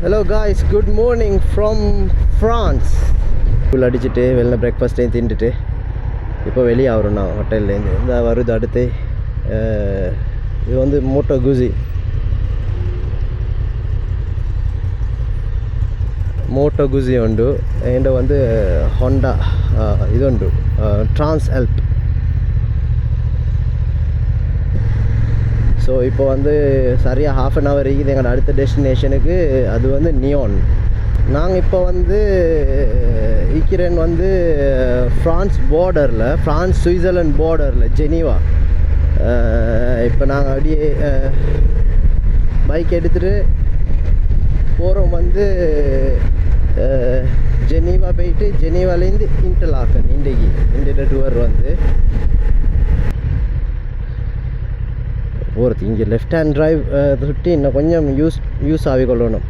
Hello guys, good morning from France. Full அடிச்சுட்டு வெளில பிரேக்ஃபாஸ்ட்டையும் தின்ட்டுட்டு இப்போ வெளியே ஆகிறோம் நான் ஹோட்டல்லேருந்து. இந்த வருது அடுத்து. இது வந்து மோட்டோ குஸி உண்டு. என்கிட்ட வந்து ஹோண்டா இது உண்டு, ட்ரான்ஸ் எல்ப். ஸோ இப்போ வந்து சரியாக ½ அன் ஹவர் இருக்குது எங்களோட அடுத்த டெஸ்டினேஷனுக்கு. அது வந்து நியோன். நாங்கள் இப்போ வந்து ஈக்கிறேன் வந்து ஃப்ரான்ஸ் பார்டரில், ஃப்ரான்ஸ் சுவிட்சர்லாண்ட் பார்டரில் ஜெனீவா. இப்போ நாங்கள் அப்படியே பைக் எடுத்துகிட்டு போகிறோம். வந்து ஜெனீவா போயிட்டு ஜெனீவாலேருந்து இன்டர்லாக்கன் இன்றைக்கு டூர் வந்து போகிறது. இங்கே லெஃப்ட் ஹேண்ட் ட்ரைவ் சுட்டி இன்னும் கொஞ்சம் யூஸ் ஆகிக்கொள்ளணும்.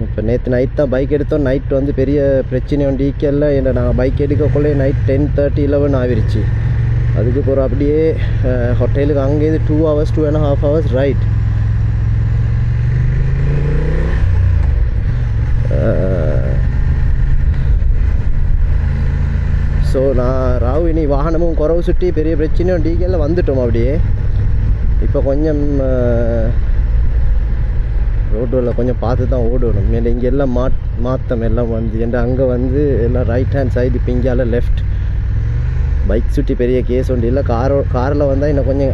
இப்போ நேற்று நைட் தான் பைக் எடுத்தோம். நைட் வந்து பெரிய பிரச்சனை ஒன்று ஈக்கல்ல. ஏன்னா நாங்கள் பைக் எடுக்கக்குள்ளே நைட் 10:30, 11 ஆகிருச்சு. அதுக்கு போகிறோம் அப்படியே ஹோட்டலுக்கு. அங்கேருந்து 2 hours 2.5 hours ரைட். ஸோ நான் ராவு இனி வாகனமும் குறவு சுட்டி பெரிய பிரச்சனையும் டீக்கல்ல வந்துட்டோம். அப்படியே இப்போ கொஞ்சம் ரோடுகளில் கொஞ்சம் பார்த்து தான் ஓடணும். மேலே இங்கே எல்லாம் மாற்றம் எல்லாம் வந்து என்ற அங்கே வந்து எல்லாம் ரைட் ஹேண்ட் சைடு, இப்போ இங்கேயால லெஃப்ட். பைக் சுட்டி பெரிய கேஸ் ஒன்று இல்லை. காரில் வந்தால் இன்னும் கொஞ்சம்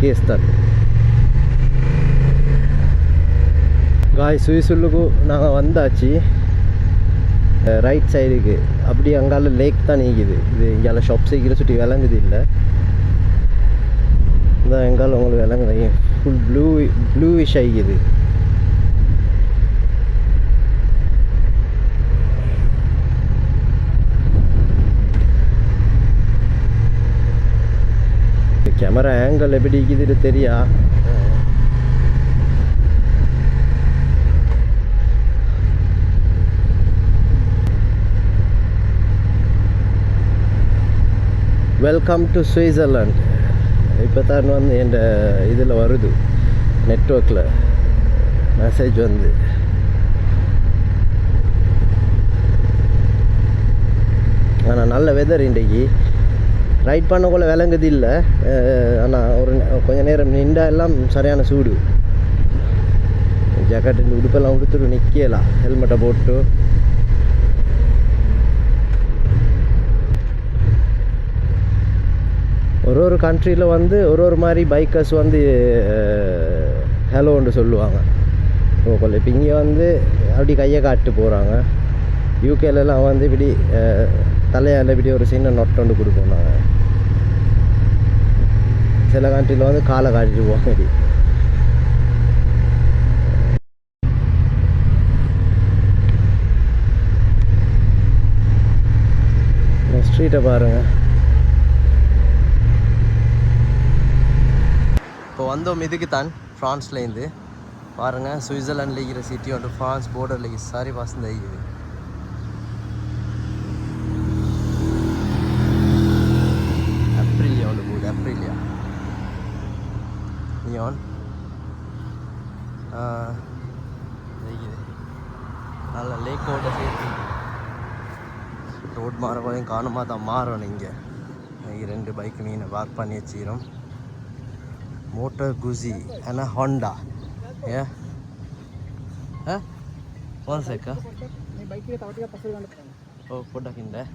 கேஸ் தான். சுவிசுல்லுக்கு நாங்கள் வந்தாச்சு. ரைட் சைடுக்கு அப்படி அங்கால லேக் தான் நீக்குது. இது இங்கே ஷாப் சைக்கிளை சுற்றி விளங்குது இல்லை. இந்த எங்கால உங்களுக்கு விளங்குது. ஃபுல் ப்ளூவிஷ் ஆகிக்குது. கேமரா ஆங்கிள் எப்படி இருக்குது தெரியா. Welcome to Switzerland. இப்போ தான் வந்து என் இதில் வருது, நெட்வொர்க்கில் மெசேஜ் வந்து. ஆனால் நல்ல வெதர் இன்றைக்கு. ரைட் பண்ணக்குள்ள விளங்குது இல்லை. ஆனால் கொஞ்சம் நேரம் நின்றா எல்லாம் சரியான சூடு. ஜாக்கெட் உடுப்பெல்லாம் உடுத்துட்டு நிற்கலாம், ஹெல்மெட்டை போட்டு. ஒரு கண்ட்ரியில் வந்து ஒரு மாதிரி பைக்கர்ஸ் வந்து ஹலோன்னு சொல்லுவாங்க. இப்போ இங்கே வந்து அப்படி கையை காட்டு போகிறாங்க. யூகேலலாம் வந்து இப்படி தலையால் இப்படி ஒரு சின்ன நொட்டொண்டு கொடுப்போம் நாங்கள். சில கண்ட்ரியில் வந்து காலை காட்டிட்டு போவோம். இப்படி ஸ்ட்ரீட்டை பாருங்கள். இப்போ வந்தோம் இதுக்கு தான், ஃப்ரான்ஸ்லேருந்து பாருங்கள். சுவிட்சர்லாண்டில் இருக்கிற சிட்டி வந்து ஃப்ரான்ஸ் பார்டரில் சாரி பாசந்த இருக்குது. அப்ரிலியா ஒன்று போகுது, அப்ரிலியா நியான் நல்ல லேக்கோட சேர்த்து ரோட் மாற கொஞ்சம் காணுமா தான் மாறணும். இங்கே 2 பைக் மீனை பார்க் பண்ணி வச்சுக்கிறோம். Moto Guzzi and a Honda. Yeah. Huh? One second. Oh, put that in there.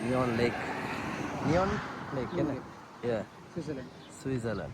Neon Lake. Neon Lake, yeah. Switzerland.